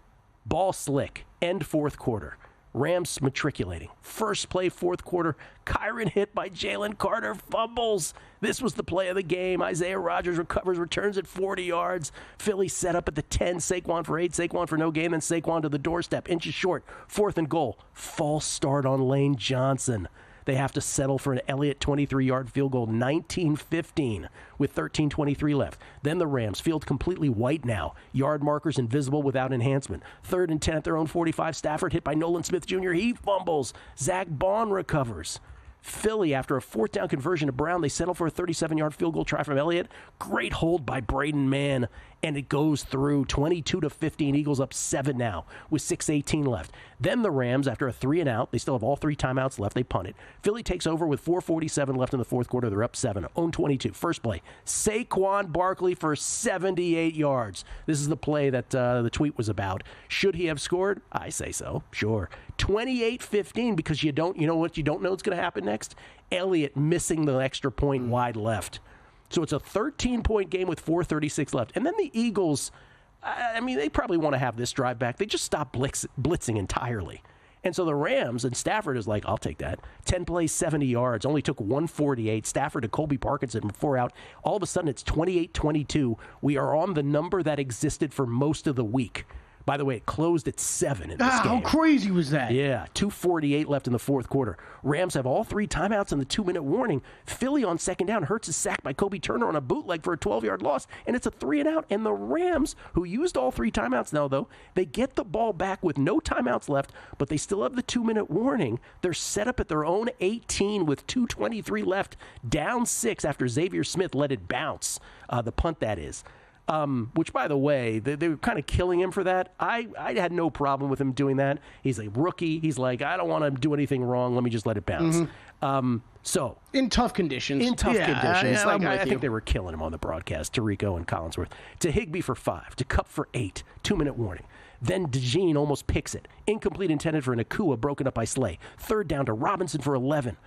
Speaker 4: Ball slick. End fourth quarter. Rams matriculating. First play, fourth quarter. Kyren hit by Jalen Carter. Fumbles. This was the play of the game. Isaiah Rodgers recovers, returns at 40 yards. Philly set up at the 10. Saquon for 8. Saquon for no gain. Then Saquon to the doorstep. Inches short. 4th and goal. False start on Lane Johnson. They have to settle for an Elliott 23-yard field goal, 19-15, with 13:23 left. Then the Rams, field completely white now. Yard markers invisible without enhancement. 3rd and 10 at their own 45. Stafford hit by Nolan Smith Jr. He fumbles. Zach Bond recovers. Philly, after a 4th down conversion to Brown, they settle for a 37-yard field goal try from Elliott. Great hold by Braden Mann, and it goes through. 22-15. Eagles up 7 now with 6:18 left. Then the Rams, after a 3 and out, they still have all 3 timeouts left. They punt it. Philly takes over with 4:47 left in the fourth quarter. They're up 7. Own 22. First play, Saquon Barkley for 78 yards. This is the play that the tweet was about. Should he have scored? I say so. Sure. 28-15 because you know what you don't know is going to happen next? Elliott missing the extra point wide left. So it's a 13-point game with 4:36 left. And then the Eagles, I mean, they probably want to have this drive back. They just stopped blitzing entirely. And so the Rams, and Stafford is like, I'll take that. 10 plays, 70 yards, only took 148. Stafford to Colby Parkinson, 4 out. All of a sudden, it's 28-22. We are on the number that existed for most of the week. By the way, it closed at 7 in this game.
Speaker 5: How crazy was that?
Speaker 4: Yeah, 2:48 left in the fourth quarter. Rams have all 3 timeouts and the 2-minute warning. Philly on 2nd down. Hurts is sacked by Kobe Turner on a bootleg for a 12-yard loss, and it's a 3 and out. And the Rams, who used all 3 timeouts now, though, they get the ball back with no timeouts left, but they still have the 2-minute warning. They're set up at their own 18 with 2:23 left, down 6 after Xavier Smith let it bounce. The punt, that is. Which, by the way, they were kind of killing him for that. I had no problem with him doing that. He's a rookie. He's like, I don't want to do anything wrong. Let me just let it bounce. So
Speaker 5: in tough conditions.
Speaker 4: I think they were killing him on the broadcast, Tirico and Collinsworth. To Higbee for 5. To Kupp for 8. 2-minute warning. Then DeJean almost picks it. Incomplete intended for Nakua, broken up by Slay. 3rd down to Robinson for 11.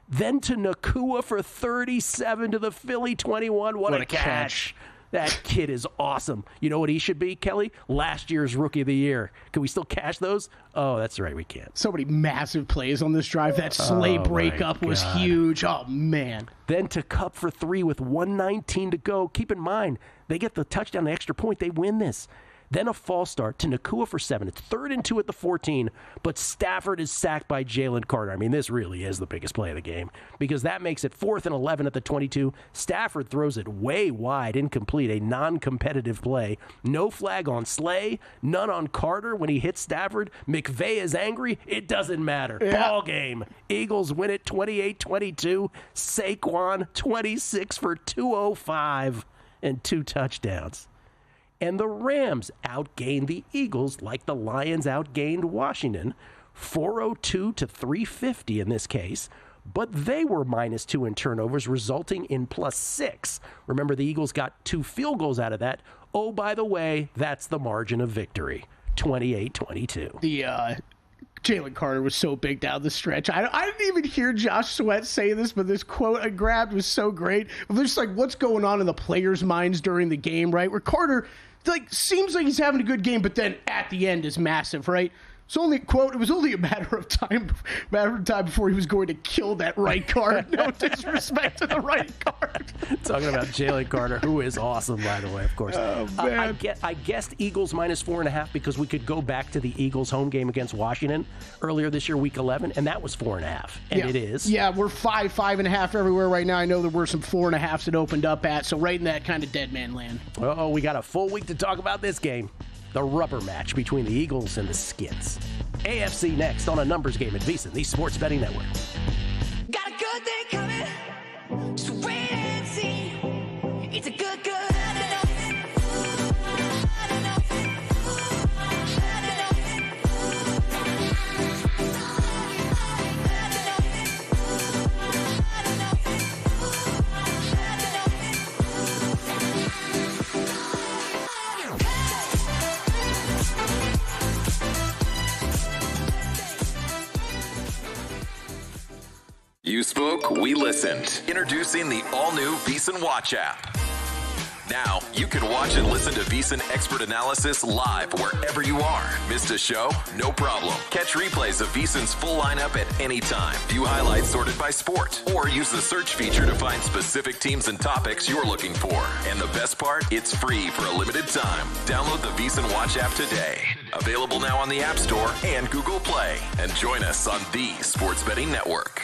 Speaker 4: Then to Nakua for 37 to the Philly 21. What a catch. That kid is awesome. You know what he should be, Kelly? Last year's Rookie of the Year. Can we still cash those? Oh, that's right, we can't.
Speaker 5: So many massive plays on this drive. That Slay breakup was huge. Oh, man.
Speaker 4: Then to Kupp for 3 with 1:19 to go. Keep in mind, they get the touchdown, the extra point. They win this. Then a false start to Nakua for 7. It's 3rd and 2 at the 14, but Stafford is sacked by Jalen Carter. I mean, this really is the biggest play of the game because that makes it 4th and 11 at the 22. Stafford throws it way wide, incomplete, a non-competitive play. No flag on Slay, none on Carter when he hits Stafford. McVay is angry. It doesn't matter. Yeah. Ball game. Eagles win it 28-22. Saquon 26 for 205 and 2 touchdowns. And the Rams outgained the Eagles like the Lions outgained Washington, 402 to 350 in this case. but they were -2 in turnovers, resulting in +6. Remember, the Eagles got 2 field goals out of that. Oh, by the way, that's the margin of victory, 28-22.
Speaker 5: The Jalen Carter was so big down the stretch. I didn't even hear Josh Sweat say this, but this quote I grabbed was so great. There's like what's going on in the players' minds during the game, right? Where Carter seems like he's having a good game, but then at the end is massive, right? It's only, quote, it was only a matter of time before he was going to kill that right guard. No disrespect to the right guard.
Speaker 4: Talking about Jalen Carter, who is awesome, by the way, of course.
Speaker 5: Oh, man.
Speaker 4: I guessed Eagles -4.5 because we could go back to the Eagles home game against Washington earlier this year, week 11, and that was 4.5. And it is.
Speaker 5: Yeah, we're 5.5 everywhere right now. I know there were some 4.5s that opened up at, so right in that kind of dead man land.
Speaker 4: Oh, we got a full week to talk about this game. The rubber match between the Eagles and the Skids. AFC next on a numbers game at VSiN, the Sports Betting Network.
Speaker 17: Got a good thing coming, just wait and see. It's a good.
Speaker 18: You spoke, we listened. Introducing the all-new VSiN Watch app. Now, you can watch and listen to VSiN expert analysis live wherever you are. Missed a show? No problem. Catch replays of VSiN's full lineup at any time. View highlights sorted by sport. Or use the search feature to find specific teams and topics you're looking for. And the best part? It's free for a limited time. Download the VSiN Watch app today. Available now on the App Store and Google Play. And join us on the Sports Betting Network.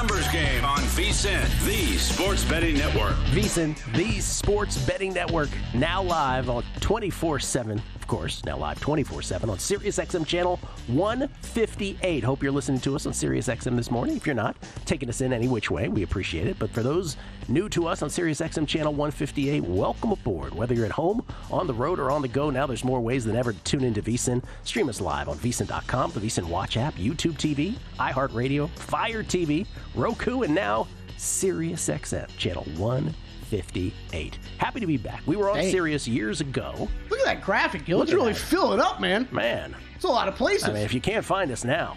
Speaker 1: numbers game on VSiN, the Sports Betting Network.
Speaker 4: VSiN, the Sports Betting Network, now live on 24/7. Of course, now live 24/7 on SiriusXM channel 158. Hope you're listening to us on SiriusXM this morning. If you're not, taking us in any which way, we appreciate it. But for those new to us on SiriusXM channel 158, welcome aboard. Whether you're at home, on the road, or on the go, now there's more ways than ever to tune into VSiN. Stream us live on VSiN.com, the VSiN Watch app, YouTube TV, iHeartRadio, Fire TV, Roku, and now SiriusXM channel 158. Happy to be back. We were on Sirius years ago.
Speaker 5: Look at that graphic, Gill. It's really filling up, man.
Speaker 4: Man.
Speaker 5: It's a lot of places.
Speaker 4: I mean, if you can't find us now,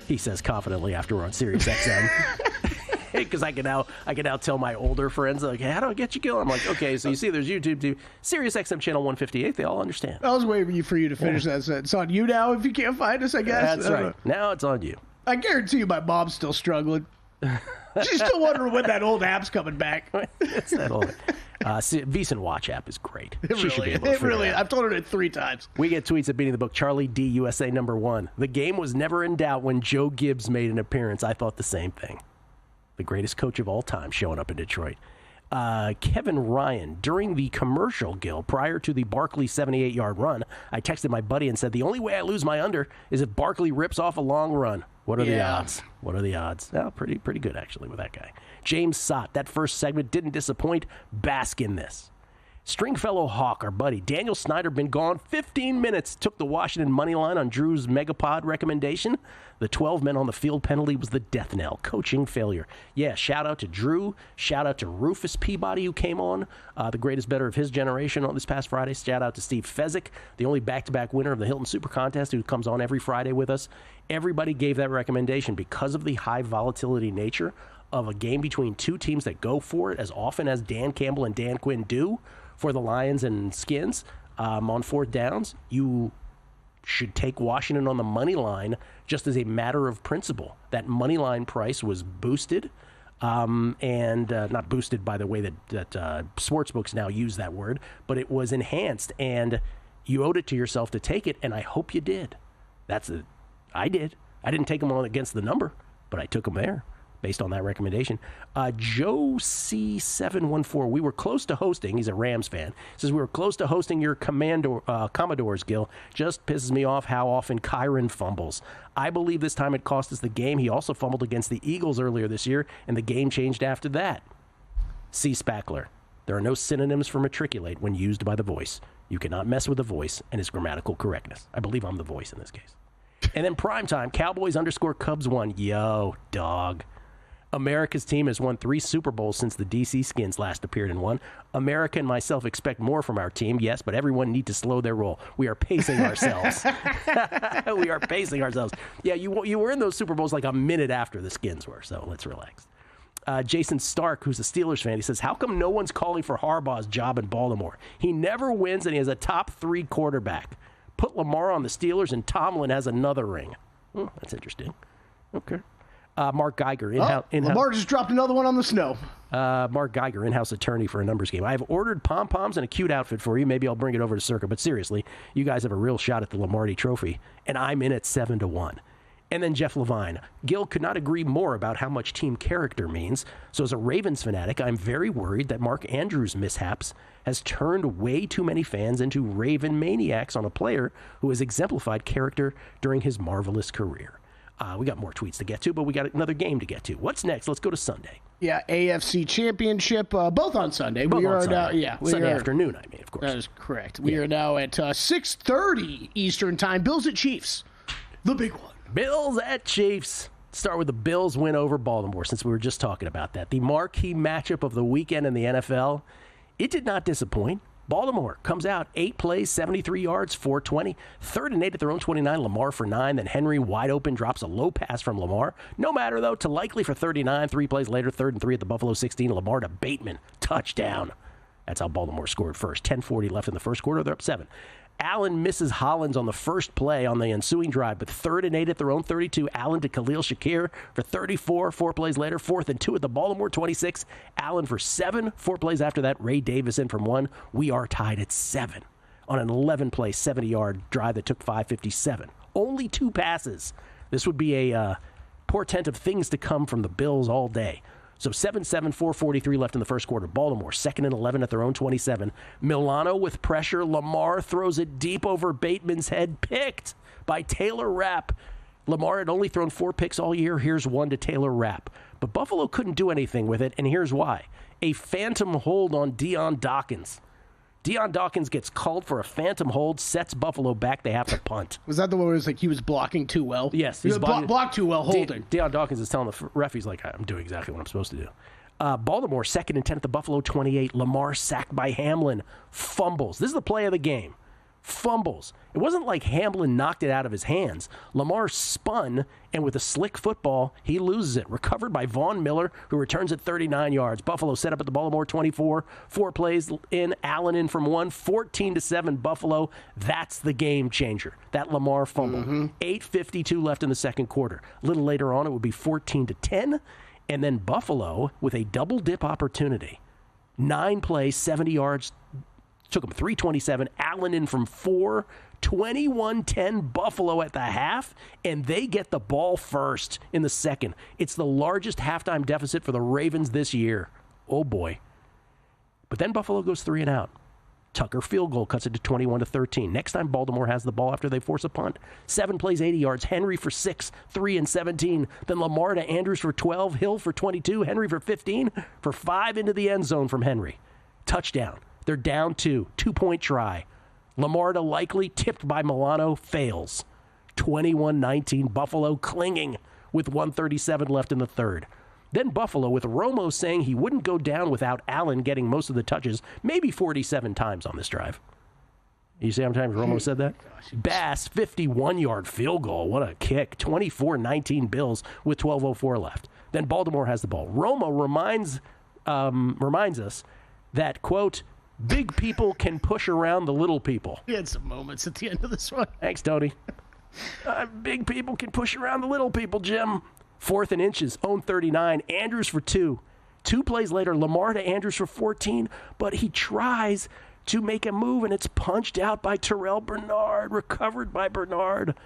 Speaker 4: he says confidently after we're on SiriusXM. Because I can now tell my older friends, like, hey, how do I get you, Gill? I'm like, okay, so you see there's YouTube too. SiriusXM channel 158, they all understand.
Speaker 5: I was waiting for you to finish that sentence. It's on you now if you can't find us, I guess.
Speaker 4: That's right. Now it's on you.
Speaker 5: I guarantee you my mom's still struggling. She's still wondering when that old app's coming back.
Speaker 4: It's that old. VSiN Watch app is great. She should be able to
Speaker 5: it
Speaker 4: figure
Speaker 5: really
Speaker 4: it
Speaker 5: is.
Speaker 4: out.
Speaker 5: I've told her it 3 times.
Speaker 4: We get tweets at Beating the Book. Charlie D, USA #1. The game was never in doubt when Joe Gibbs made an appearance. I thought the same thing. The greatest coach of all time showing up in Detroit. Kevin Ryan, during the commercial, Gill, prior to the Barkley 78-yard run, I texted my buddy and said, the only way I lose my under is if Barkley rips off a long run. What are the odds? What are the odds? Well, pretty good, actually, with that guy. James Sott, that first segment didn't disappoint. Bask in this. Stringfellow Hawk, our buddy. Daniel Snyder been gone 15 minutes. Took the Washington money line on Drew's Megapod recommendation. The 12 men on the field penalty was the death knell. Coaching failure. Yeah, shout out to Drew. Shout out to Rufus Peabody, who came on, the greatest bettor of his generation on this past Friday. Shout out to Steve Fezzik, the only back-to-back winner of the Hilton Super Contest, who comes on every Friday with us. Everybody gave that recommendation because of the high volatility nature of a game between two teams that go for it as often as Dan Campbell and Dan Quinn do for the Lions and Skins on fourth downs. You should take Washington on the money line just as a matter of principle. That money line price was boosted, and not boosted by the way that sportsbooks now use that word, but it was enhanced, and you owed it to yourself to take it, and I hope you did. I did. I didn't take them on against the number, but I took them there based on that recommendation. Joe C714, we were close to hosting. He's a Rams fan. Says we were close to hosting your Commodores, Gill. Just pisses me off how often Kyron fumbles. I believe this time it cost us the game. He also fumbled against the Eagles earlier this year, and the game changed after that. C. Spackler, there are no synonyms for matriculate when used by the voice. You cannot mess with the voice and its grammatical correctness. I believe I'm the voice in this case. And then primetime, Cowboys _Cubs 1. Yo, dog. America's team has won 3 Super Bowls since the DC Skins last appeared in one. America and myself expect more from our team, yes, but everyone need to slow their roll. We are pacing ourselves. We are pacing ourselves. Yeah, you were in those Super Bowls like a minute after the Skins were, so let's relax. Jason Stark, who's a Steelers fan, he says, how come no one's calling for Harbaugh's job in Baltimore? He never wins, and he has a top 3 quarterback. Put Lamar on the Steelers, and Tomlin has another ring. That's interesting. Okay. Mark Geiger.
Speaker 5: Lamar just dropped another one on the snow.
Speaker 4: Mark Geiger, in-house attorney for a numbers game. I have ordered pom-poms and a cute outfit for you. Maybe I'll bring it over to Circa. But seriously, you guys have a real shot at the Lombardi Trophy, and I'm in at 7-1. And then Jeff Levine. Gill could not agree more about how much team character means. So as a Ravens fanatic, I'm very worried that Mark Andrews' mishaps has turned way too many fans into Raven maniacs on a player who has exemplified character during his marvelous career. We got more tweets to get to, but we got another game to get to. What's next? Let's go to Sunday.
Speaker 5: Yeah, AFC Championship, both on Sunday.
Speaker 4: Both on Sunday. Sunday afternoon, I mean, of course.
Speaker 5: That is correct. We are now at 6:30 Eastern Time. Bills at Chiefs. The big one.
Speaker 4: Bills at Chiefs. Start with the Bills win over Baltimore, since we were just talking about that. The marquee matchup of the weekend in the NFL. It did not disappoint. Baltimore comes out, 8 plays, 73 yards, 420. 3rd and 8 at their own 29, Lamar for 9. Then Henry wide open, drops a low pass from Lamar. No matter, though, to Likely for 39. 3 plays later, 3rd and 3 at the Buffalo 16. Lamar to Bateman, touchdown. That's how Baltimore scored first. 10:40 left in the first quarter. They're up 7. Allen misses Hollins on the first play on the ensuing drive, but 3rd and 8 at their own 32. Allen to Khalil Shakir for 34. 4 plays later, 4th and 2 at the Baltimore 26. Allen for 7. 4 plays after that, Ray Davis in from 1. We are tied at 7 on an 11-play, 70-yard drive that took 5:57. Only 2 passes. This would be a portent of things to come from the Bills all day. So 7-7, 4:43 left in the first quarter. Baltimore, 2nd and 11 at their own 27. Milano with pressure. Lamar throws it deep over Bateman's head. Picked by Taylor Rapp. Lamar had only thrown 4 picks all year. Here's one to Taylor Rapp. But Buffalo couldn't do anything with it, and here's why. A phantom hold on Deion Dawkins. Deion Dawkins gets called for a phantom hold, sets Buffalo back. They have to punt.
Speaker 5: Was that the one where it was like he was blocking too well?
Speaker 4: Yes.
Speaker 5: He blocked too well, holding.
Speaker 4: Deion Dawkins is telling the ref, he's like, I'm doing exactly what I'm supposed to do. Baltimore, 2nd and 10 at the Buffalo 28. Lamar sacked by Hamlin. Fumbles. This is the play of the game. Fumbles. It wasn't like Hamlin knocked it out of his hands. Lamar spun, and with a slick football, he loses it. Recovered by Vaughn Miller, who returns at 39 yards. Buffalo set up at the Baltimore 24. 4 plays in, Allen in from 1. 14-7 Buffalo. That's the game changer. That Lamar fumble. 8:52 left in the second quarter. A little later on, it would be 14-10. And then Buffalo with a double dip opportunity. 9 plays, 70 yards. Took him 3:27. Allen in from 4. 21-10 Buffalo at the half, and they get the ball first in the second. It's the largest halftime deficit for the Ravens this year. Oh, boy. But then Buffalo goes 3 and out. Tucker field goal cuts it to 21-13. Next time Baltimore has the ball after they force a punt. 7 plays, 80 yards. Henry for 6, 3 and 17. Then Lamar to Andrews for 12, Hill for 22, Henry for 15, for 5 into the end zone from Henry. Touchdown. They're down 2. 2-point try. Lamar to Likely, tipped by Milano, fails. 21-19, Buffalo clinging with 1:37 left in the third. Then Buffalo, with Romo saying he wouldn't go down without Allen getting most of the touches, maybe 47 times on this drive. You see how many times Romo said that? Bass, 51-yard field goal. What a kick. 24-19 Bills with 12:04 left. Then Baltimore has the ball. Romo reminds us that, quote, big people can push around the little people.
Speaker 5: He had some moments at the end of this one.
Speaker 4: Thanks, Tony. Big people can push around the little people, Jim. 4th and inches, own 39. Andrews for 2. 2 plays later, Lamar to Andrews for 14, but he tries to make a move, and it's punched out by Terrell Bernard, recovered by Bernard.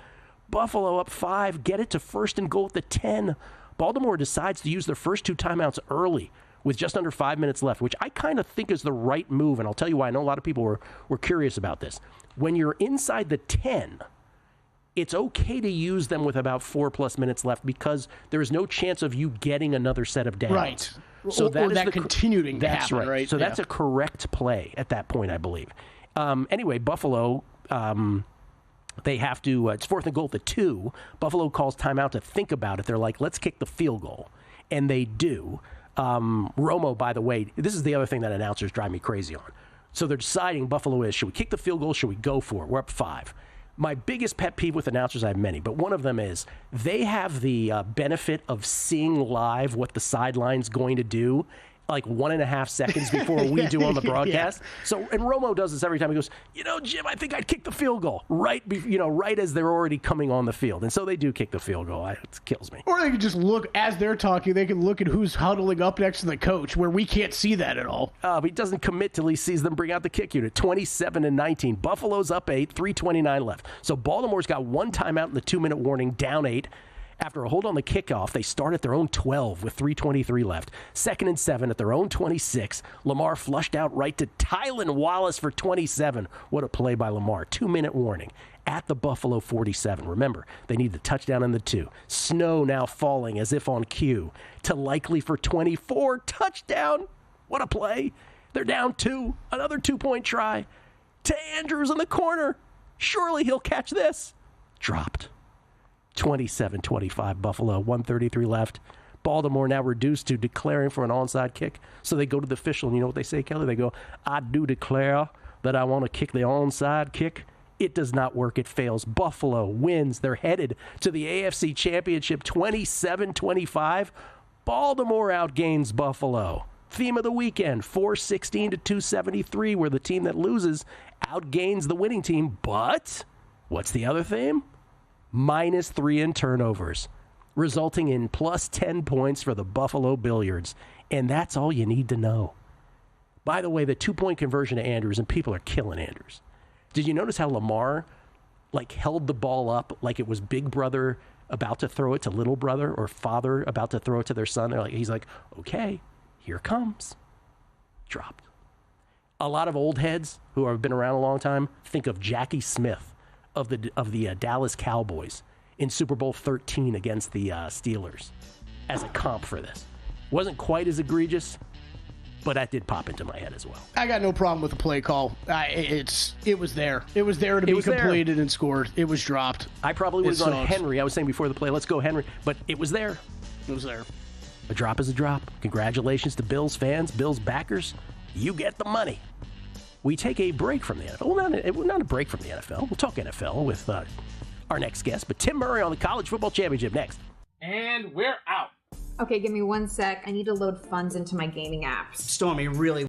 Speaker 4: Buffalo up 5, get it to 1st and goal at the 10. Baltimore decides to use their first 2 timeouts early, with just under 5 minutes left, which I kind of think is the right move, and I'll tell you why. I know a lot of people were curious about this. When you're inside the 10, it's okay to use them with about 4+ minutes left because there is no chance of you getting another set of downs.
Speaker 5: Right.
Speaker 4: So
Speaker 5: or that continuing to
Speaker 4: that's
Speaker 5: happen, right?
Speaker 4: So that's a correct play at that point, I believe. Anyway, Buffalo, they have to, it's 4th and goal at the 2. Buffalo calls timeout to think about it. They're like, let's kick the field goal. And they do. Romo, by the way, this is the other thing that announcers drive me crazy on. So they're deciding, Buffalo is, should we kick the field goal? Should we go for it? We're up 5. My biggest pet peeve with announcers, I have many, but one of them is they have the benefit of seeing live what the sideline's going to do like 1.5 seconds before we do on the broadcast. So, and Romo does this every time. He goes, Jim, I think I'd kick the field goal right as they're already coming on the field. And so they do kick the field goal. It kills me.
Speaker 5: Or they can just look, as they're talking, they can look at who's huddling up next to the coach, where we can't see that at all.
Speaker 4: But he doesn't commit till he sees them bring out the kick unit. 27-19. Buffalo's up 8, 3:29 left. So Baltimore's got 1 timeout in the 2-minute warning, down 8. After a hold on the kickoff, they start at their own 12 with 3:23 left. 2nd and 7 at their own 26. Lamar flushed out right to Tylan Wallace for 27. What a play by Lamar. 2-minute warning at the Buffalo 47. Remember, they need the touchdown in the 2. Snow now falling as if on cue. To Likely for 24. Touchdown. What a play. They're down 2. Another 2-point try. To Andrews in the corner. Surely he'll catch this. Dropped. 27-25 Buffalo, 1:33 left. Baltimore now reduced to declaring for an onside kick. So they go to the official, and you know what they say, Kelly? They go, I do declare that I want to kick the onside kick. It does not work. It fails. Buffalo wins. They're headed to the AFC Championship 27-25. Baltimore outgains Buffalo. Theme of the weekend, 416-273, where the team that loses outgains the winning team. But what's the other theme? -3 in turnovers, resulting in plus 10 points for the Buffalo Billiards. And that's all you need to know. By the way, the 2-point conversion to Andrews, and people are killing Andrews. Did you notice how Lamar like held the ball up like it was big brother about to throw it to little brother or father about to throw it to their son. He's like, okay, here comes. Dropped. A lot of old heads who have been around a long time think of Jackie Smith of the Dallas Cowboys in Super Bowl 13 against the Steelers as a comp for this. Wasn't quite as egregious, but that did pop into my head as well.
Speaker 5: I got no problem with the play call. It was there. It was there to be completed and scored. It was dropped.
Speaker 4: I probably was on Henry. I was saying before the play, let's go Henry. But it was there.
Speaker 5: It was there.
Speaker 4: A drop is a drop. Congratulations to Bills fans, Bills backers. You get the money. We take a break from the NFL. Well, not a break from the NFL. We'll talk NFL with our next guest. But Tim Murray on the College Football Championship next.
Speaker 19: And we're out.
Speaker 20: Okay, give me 1 sec. I need to load funds into my gaming apps.
Speaker 19: Stormy, really